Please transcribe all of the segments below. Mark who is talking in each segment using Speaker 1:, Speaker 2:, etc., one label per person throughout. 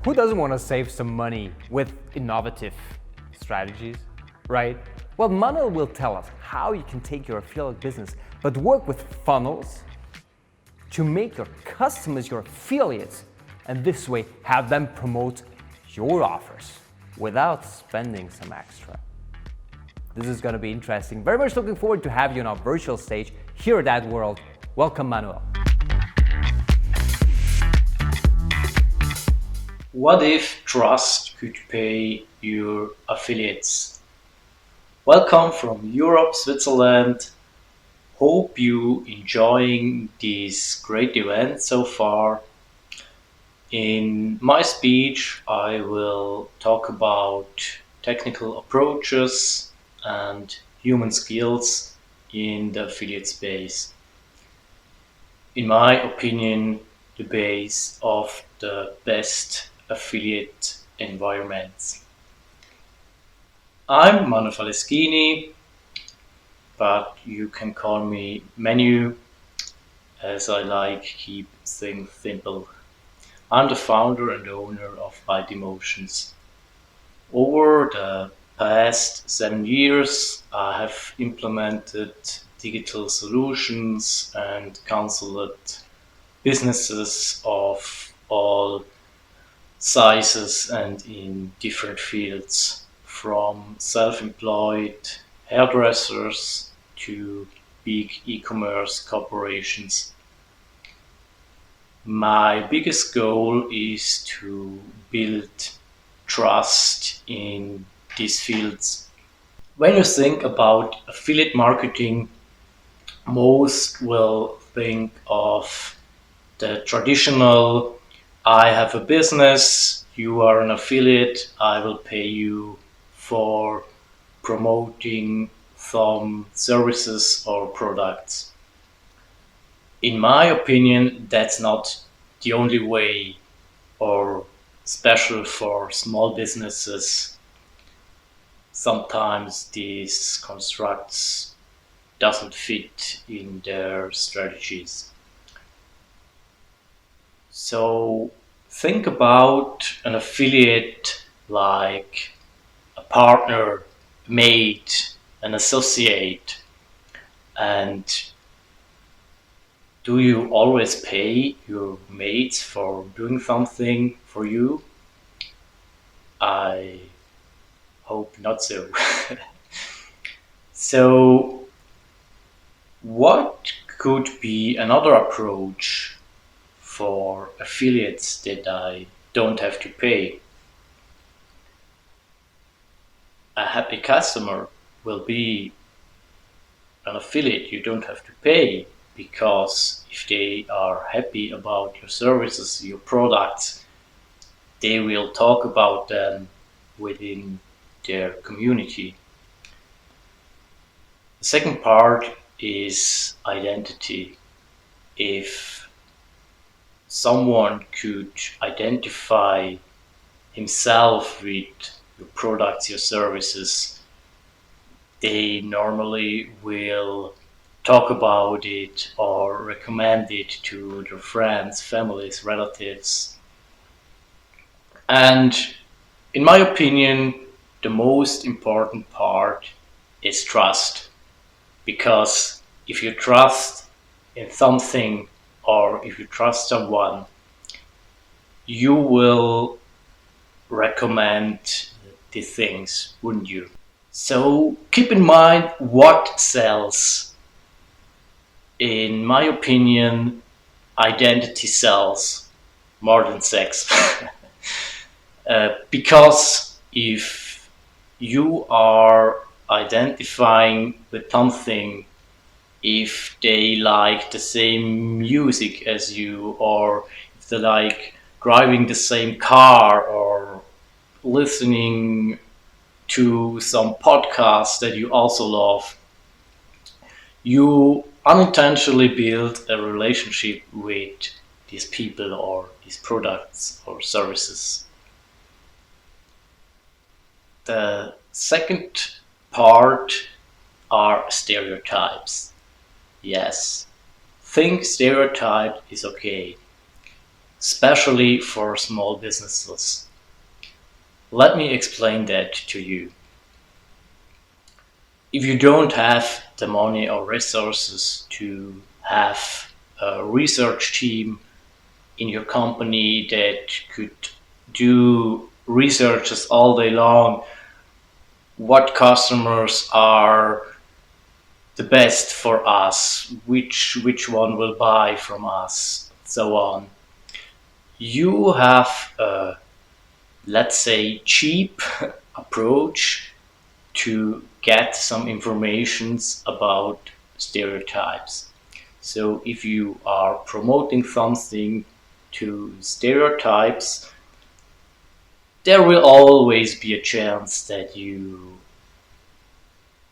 Speaker 1: Who doesn't want to save some money with innovative strategies, right? Well, Manuel will tell us how you can take your affiliate business, but work with funnels to make your customers your affiliates, and this way have them promote your offers without spending some extra. This is going to be interesting. Very much looking forward to have you on our virtual stage here at AdWorld. Welcome, Manuel.
Speaker 2: What if trust could pay your affiliates? Welcome from Europe, Switzerland. Hope you enjoying this great event so far. In my speech, I will talk about technical approaches and human skills in the affiliate space. In my opinion, the base of the best affiliate environments. I'm Manuel Faleschini, but you can call me Manu, as I like keep things simple. I'm the founder and owner of Byte Emotions. Over the past 7 years, I have implemented digital solutions and counseled businesses of all sizes and in different fields, from self-employed hairdressers to big e-commerce corporations. My biggest goal is to build trust in these fields. When you think about affiliate marketing, most will think of the traditional, I have a business, you are an affiliate, I will pay you for promoting some services or products. In my opinion, that's not the only way or special for small businesses. Sometimes these constructs doesn't fit in their strategies. So think about an affiliate like a partner, mate, an associate, and do you always pay your mates for doing something for you? I hope not so. So, what could be another approach for affiliates that I don't have to pay? A happy customer will be an affiliate you don't have to pay, because if they are happy about your services, your products, they will talk about them within their community. The second part is identity. If someone could identify himself with your products, your services, they normally will talk about it or recommend it to their friends, families, relatives. And in my opinion, the most important part is trust. Because if you trust in something or if you trust someone, you will recommend the things, wouldn't you? So keep in mind what sells. In my opinion, identity sells more than sex. Because if you are identifying with something, if they like the same music as you, or if they like driving the same car, or listening to some podcasts that you also love, you unintentionally build a relationship with these people or these products or services. The second part are stereotypes. Yes, think stereotype is okay. especially for small businesses. Let me explain that to you. If you don't have the money or resources to have a research team in your company that could do researches all day long, what customers are the best for us, which one will buy from us, so on. You have a, let's say, cheap approach to get some informations about stereotypes. So if you are promoting something to stereotypes, there will always be a chance that you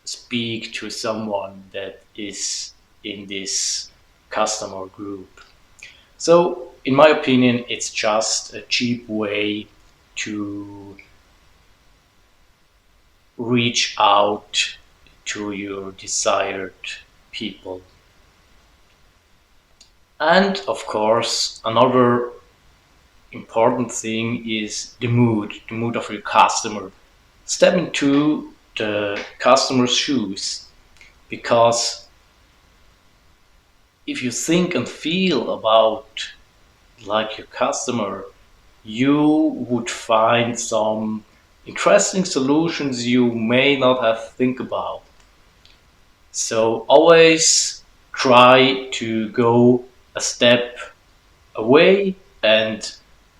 Speaker 2: speak to someone that is in this customer group. So, in my opinion, it's just a cheap way to reach out to your desired people. And of course, another important thing is the mood of your customer. Step into the customer's shoes, because if you think and feel about like your customer, you would find some interesting solutions you may not have think about. So always try to go a step away and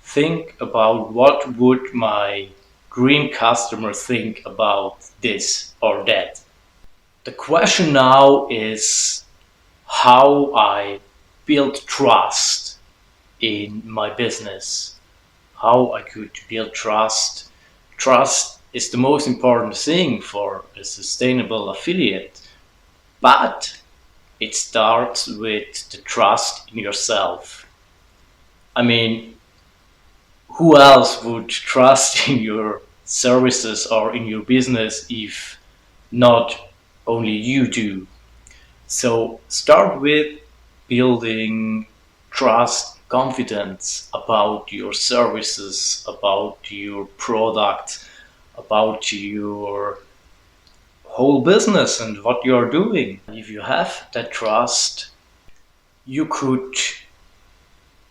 Speaker 2: think about what would my dream customer think about this or that. The question now is how I build trust in my business, how I could build trust. Trust is the most important thing for a sustainable affiliate, but it starts with the trust in yourself. I mean, who else would trust in your services or in your business if not only you do? So start with building trust, confidence about your services, about your product, about your whole business and what you're doing. If you have that trust, you could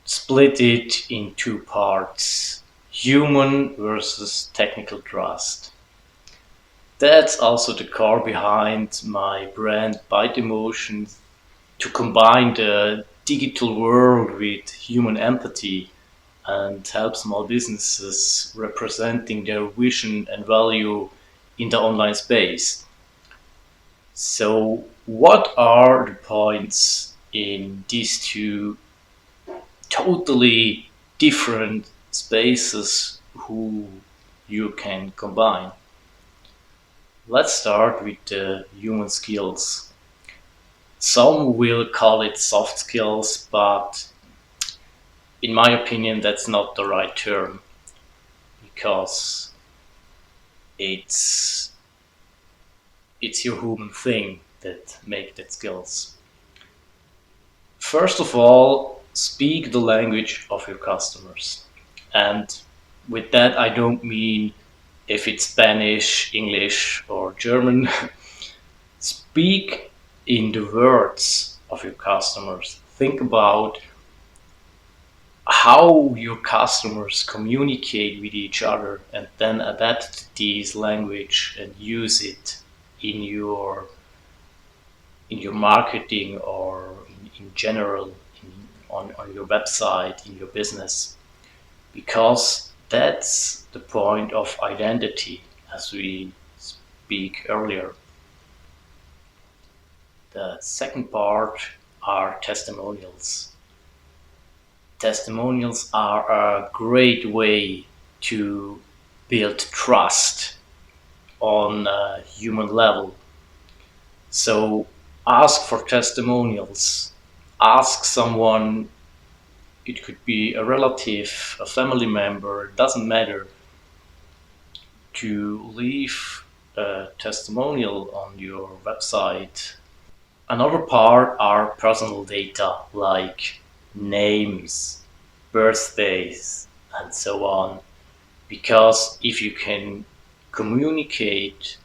Speaker 2: split it in two parts: human versus technical trust. That's also the core behind my brand Byte Emotions, to combine the digital world with human empathy and help small businesses representing their vision and value in the online space. So, what are the points in these two totally different spaces who you can combine? Let's start with the human skills. Some will call it soft skills, but in my opinion, that's not the right term, because it's it's your human thing that make that skills. First of all, speak the language of your customers. And with that, I don't mean if it's Spanish, English, or German. Speak in the words of your customers. Think about how your customers communicate with each other, and then adapt this language and use it in your marketing, or in general on your website, in your business, because that's the point of identity, as we speak earlier. The second part are testimonials. Testimonials are a great way to build trust on a human level. So ask for testimonials. Ask someone, it could be a relative, a family member, it doesn't matter, to leave a testimonial on your website. Another part are personal data like names, birthdays, and so on. Because if you can communicate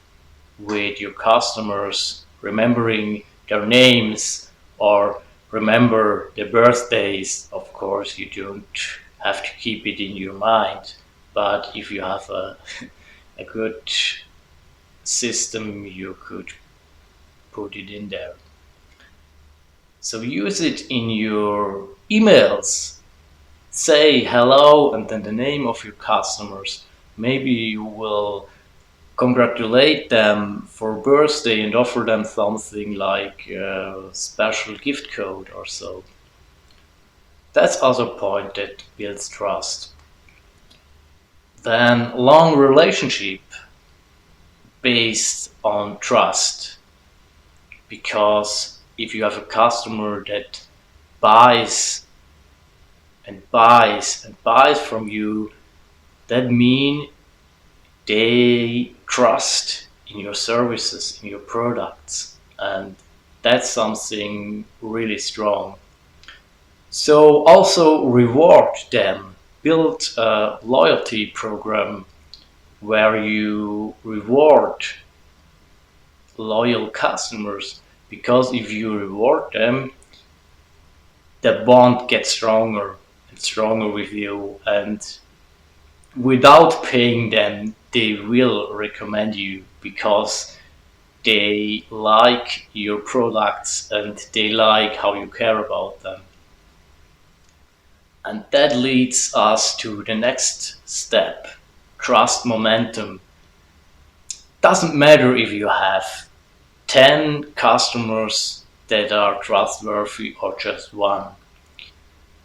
Speaker 2: with your customers, remembering their names or remember their birthdays, of course, you don't have to keep it in your mind. But if you have a good system, you could put it in there. So use it in your emails. Say hello and then the name of your customers. Maybe you will congratulate them for birthday and offer them something like a special gift code or so. That's other point that builds trust. Then long relationship based on trust. Because if you have a customer that buys and buys and buys from you, that means they trust in your services, in your products, and that's something really strong. So also reward them. Build a loyalty program where you reward loyal customers, because if you reward them, the bond gets stronger and stronger with you, and without paying them, they will recommend you because they like your products and they like how you care about them. And that leads us to the next step, trust momentum. Doesn't matter if you have 10 customers that are trustworthy or just one.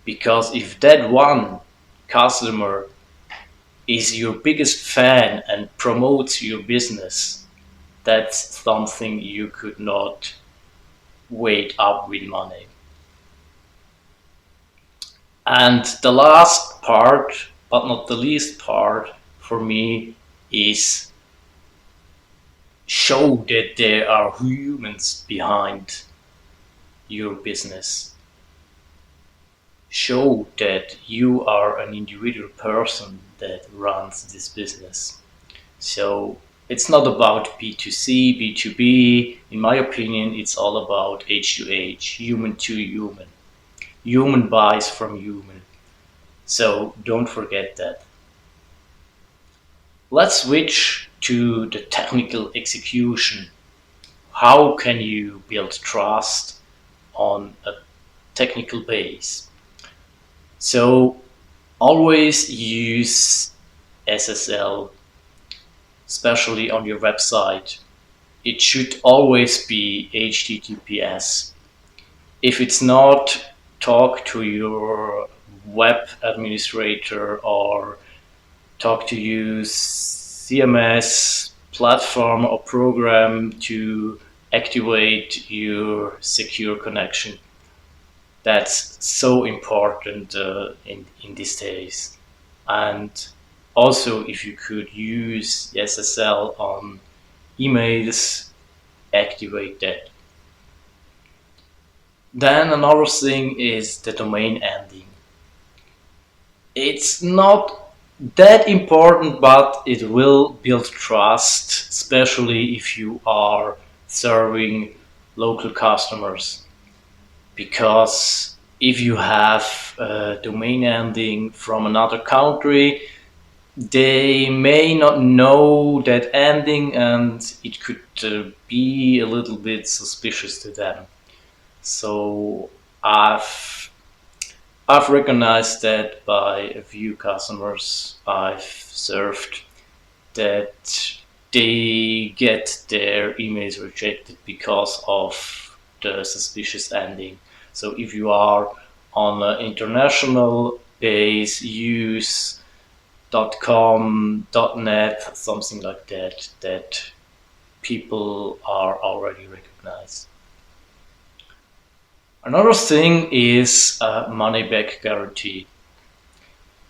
Speaker 2: Because if that one customer is your biggest fan and promotes your business, that's something you could not weight up with money. And the last part, but not the least part for me, is show that there are humans behind your business. Show that you are an individual person that runs this business. So it's not about B2C, B2B. In my opinion, it's all about H to H, human to human. Human buys from human. So don't forget that. Let's switch to the technical execution. How can you build trust on a technical base? So always use SSL, especially on your website. It should always be HTTPS. If it's not, talk to your web administrator or talk to your CMS platform or program to activate your secure connection. That's so important in these days. And also, if you could use SSL on emails, activate that. Then another thing is the domain ending. It's not that important, but it will build trust, especially if you are serving local customers. Because if you have a domain ending from another country, they may not know that ending and it could be a little bit suspicious to them. So I've recognized that by a few customers I've served, that they get their emails rejected because of the suspicious ending. So if you are on an international base, use .com, .net, something like that, that people are already recognized. Another thing is a money back guarantee.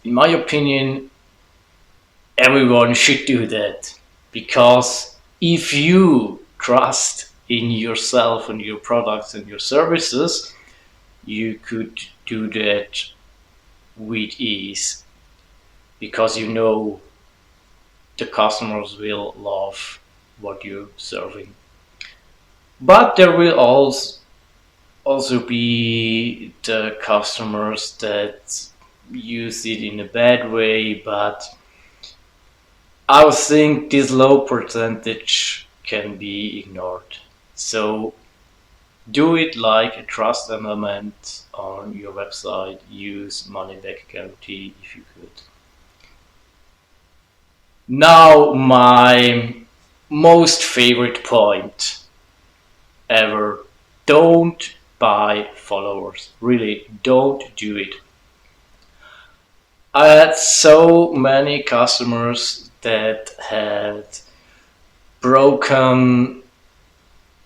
Speaker 2: In my opinion, everyone should do that, because if you trust in yourself and your products and your services, you could do that with ease because you know the customers will love what you're serving. But there will also be the customers that use it in a bad way, but I would think this low percentage can be ignored. So do it like a trust element on your website. Use money back guarantee if you could. Now, my most favorite point ever: don't buy followers. Really, don't do it. I had so many customers that had broken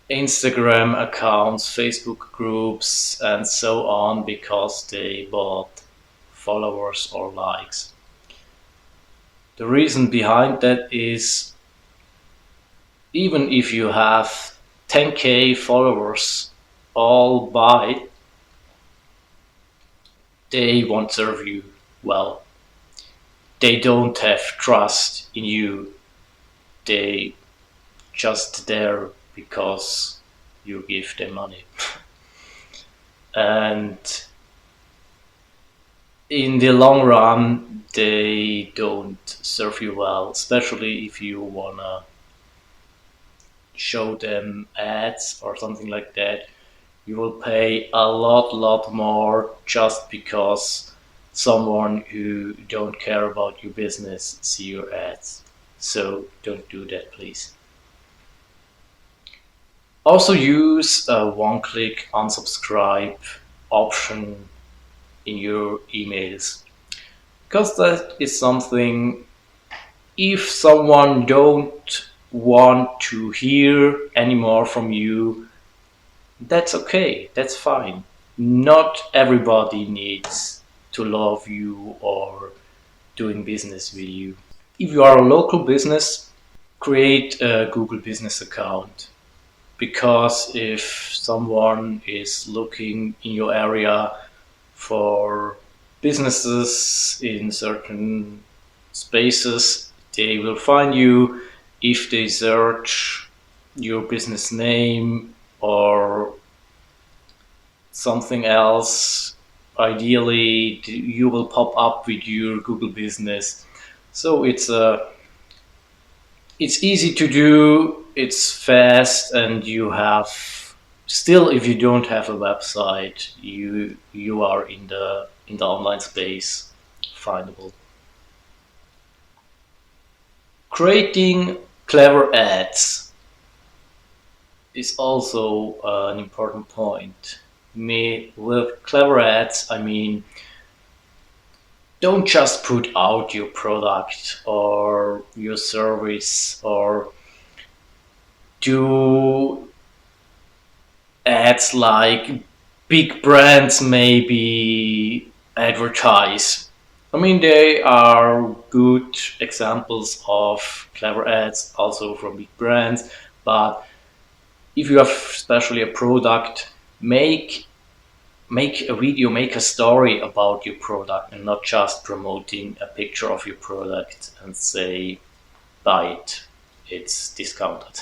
Speaker 2: Instagram accounts, Facebook groups, and so on because they bought followers or likes. The reason behind that is even if you have 10k followers all buy, they won't serve you well. They don't have trust in you. They just there because you give them money. And in the long run, they don't serve you well, especially if you wanna show them ads or something like that. You will pay a lot more just because someone who don't care about your business see your ads. So don't do that, please. Also use a one-click unsubscribe option in your emails, because that is something, if someone don't want to hear anymore from you, that's okay, that's fine. Not everybody needs to love you or doing business with you. If you are a local business, create a Google Business account, because if someone is looking in your area for businesses in certain spaces, they will find you if they search your business name or something else. Ideally, you will pop up with your Google Business. So it's easy to do, it's fast, and you have still, if you don't have a website, you are in the online space findable. Creating clever ads is also an important point. With clever ads, I mean, don't just put out your product or your service or do ads like big brands maybe advertise. I mean, they are good examples of clever ads also from big brands, but if you have especially a product, make a video, make a story about your product and not just promoting a picture of your product and say, buy it, it's discounted.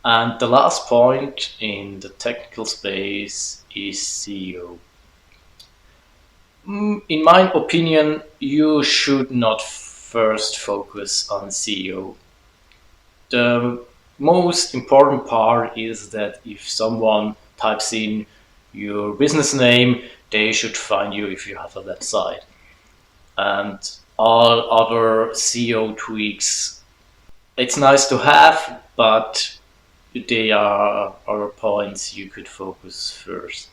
Speaker 2: And the last point in the technical space is SEO. In my opinion, you should not first focus on SEO. The most important part is that if someone types in your business name, they should find you if you have a website. And all other SEO tweaks, it's nice to have, but they are other points you could focus first.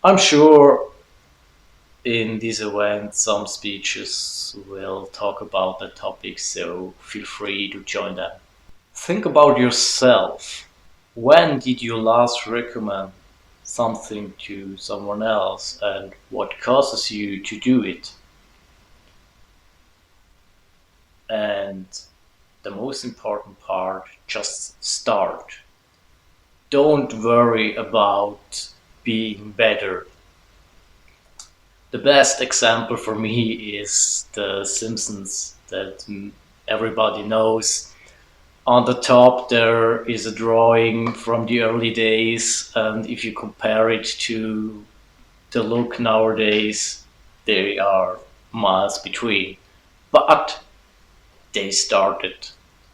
Speaker 2: I'm sure in this event some speeches will talk about the topic, so feel free to join them. Think about yourself. When did you last recommend something to someone else and what causes you to do it? And the most important part, just start. Don't worry about being better. The best example for me is The Simpsons that everybody knows. On the top, there is a drawing from the early days, and if you compare it to the look nowadays, they are miles between. But they started,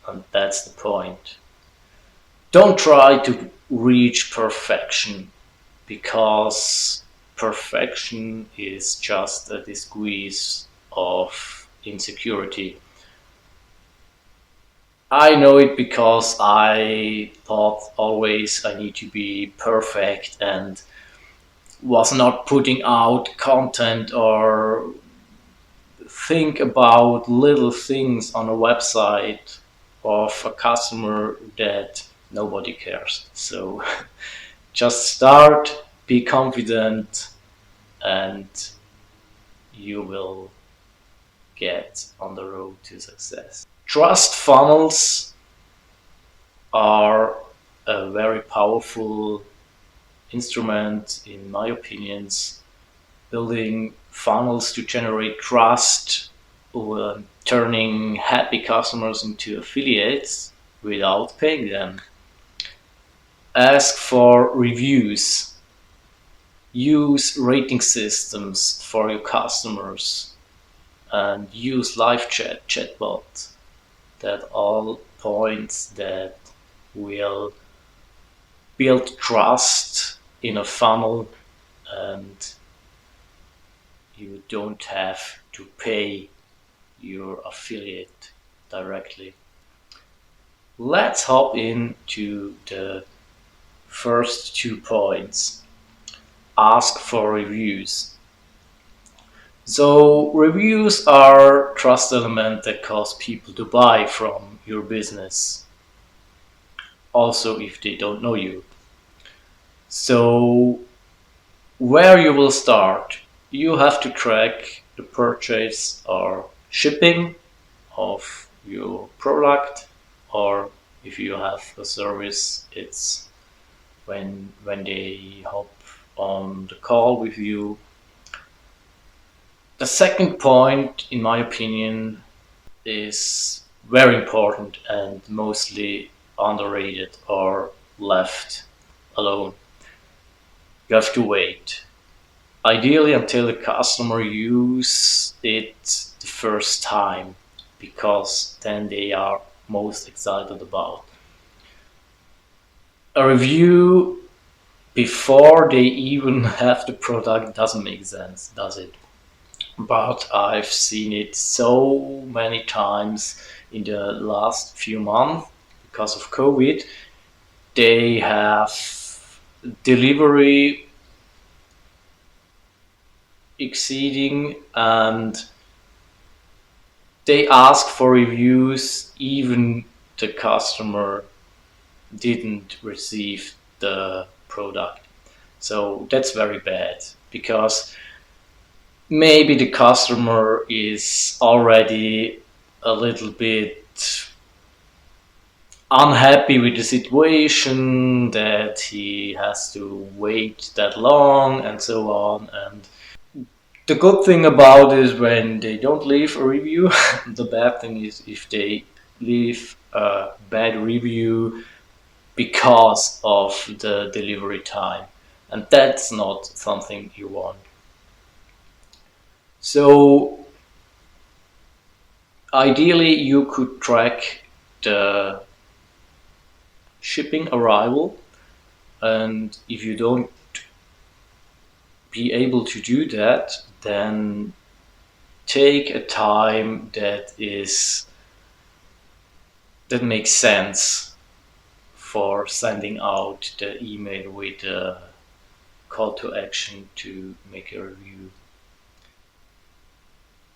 Speaker 2: and that's the point. Don't try to reach perfection, because perfection is just a disguise of insecurity. I know it because I thought always I need to be perfect and was not putting out content or think about little things on a website of a customer that nobody cares. So just start, be confident, and you will get on the road to success. Trust funnels are a very powerful instrument, in my opinions. Building funnels to generate trust, or turning happy customers into affiliates without paying them. Ask for reviews. Use rating systems for your customers, and use live chatbot. That all points that will build trust in a funnel, and you don't have to pay your affiliate directly. Let's hop into the first 2 points. Ask for reviews. So reviews are trust element that cause people to buy from your business, also if they don't know you. So where you will start, you have to track the purchase or shipping of your product, or if you have a service, it's when they hop on the call with you. The second point, in my opinion, is very important and mostly underrated or left alone. You have to wait. Ideally until the customer use it the first time, because then they are most excited about. A review before they even have the product doesn't make sense, does it? But I've seen it so many times in the last few months because of COVID. They have delivery exceeding, and they ask for reviews even the customer didn't receive the product. So that's very bad, because maybe the customer is already a little bit unhappy with the situation, that he has to wait that long and so on. And the good thing about is when they don't leave a review. The bad thing is if they leave a bad review because of the delivery time, and that's not something you want. So ideally you could track the shipping arrival, and if you don't be able to do that, then take a time that makes sense for sending out the email with a call to action to make a review.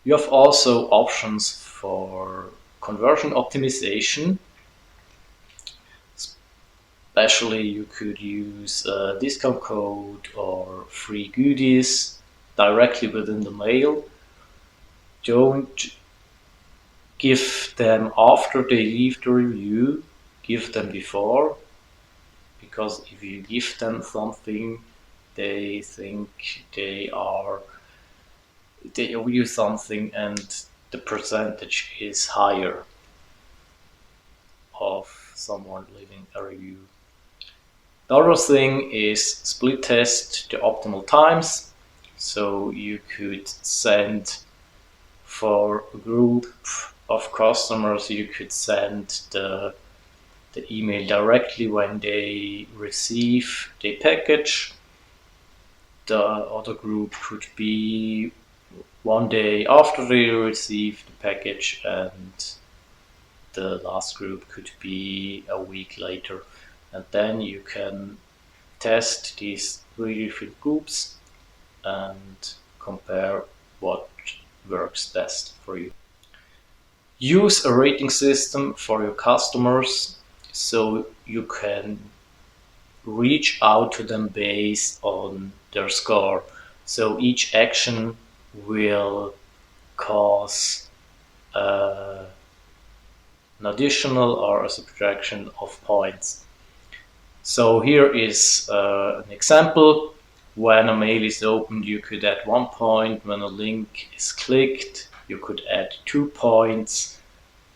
Speaker 2: You have also options for conversion optimization. Especially you could use a discount code or free goodies directly within the mail. Don't give them after they leave the review, give them before, because if you give them something, they think they are they owe you something and the percentage is higher of someone leaving a review. The other thing is split test the optimal times. So you could send for a group of customers, you could send the email directly when they receive the package. The other group could be one day after they receive the package, and the last group could be a week later. And then you can test these three different groups and compare what works best for you. Use a rating system for your customers so you can reach out to them based on their score. So each action will cause an additional or a subtraction of points. So here is an example. When a mail is opened, you could add 1 point. When a link is clicked, you could add 2 points.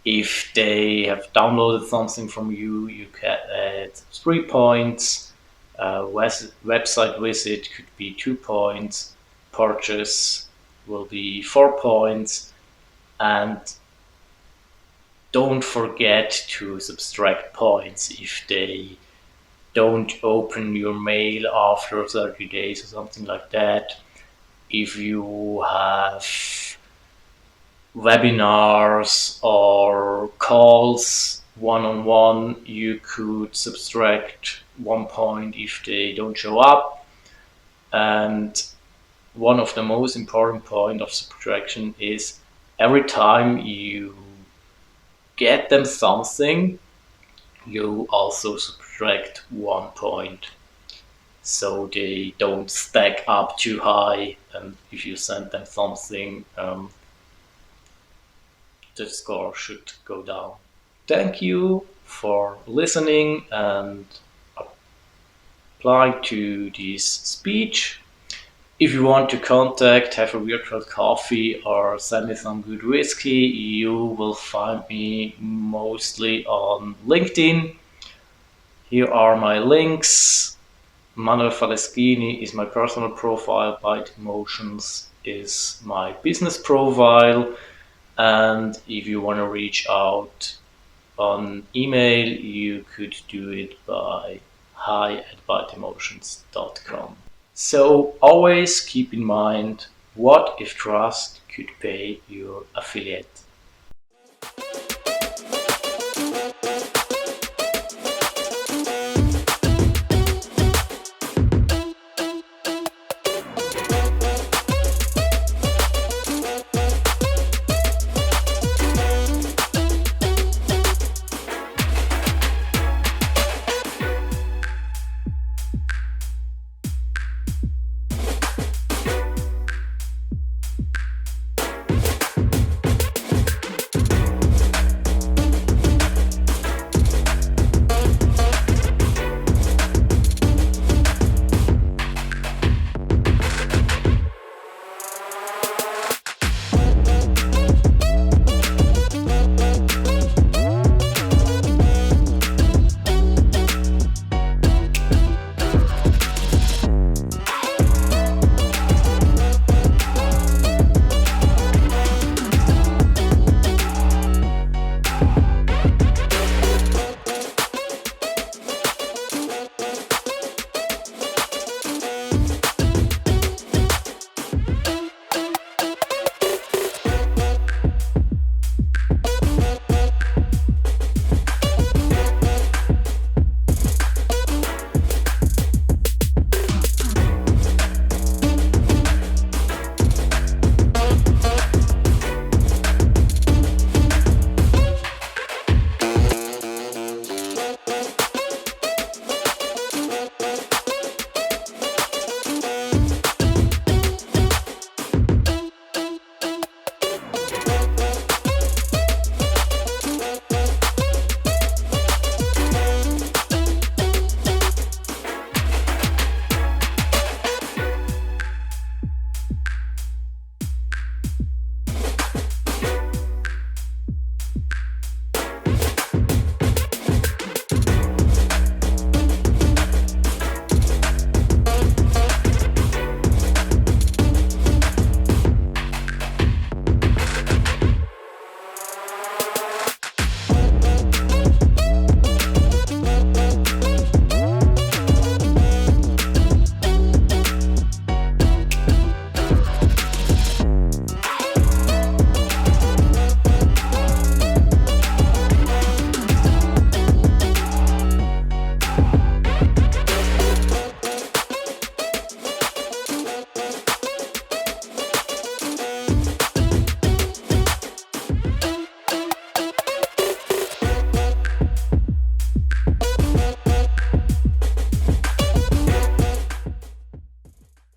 Speaker 2: If they have downloaded something from you, you can add 3 points. Website visit could be 2 points. Purchase will be 4 points. And don't forget to subtract points if they don't open your mail after 30 days or something like that. If you have webinars or calls one-on-one, you could subtract 1 point if they don't show up. And one of the most important point of subtraction is every time you get them something, you also subtract 1 point. So they don't stack up too high, and if you send them something, the score should go down. Thank you for listening and applying to this speech. If you want to contact, have a virtual coffee, or send me some good whiskey, you will find me mostly on LinkedIn. Here are my links. Manuel Faleschini is my personal profile. Byte Emotions is my business profile. And if you want to reach out on email, you could do it by hi@byteemotions.com. So always keep in mind, what if trust could pay your affiliate?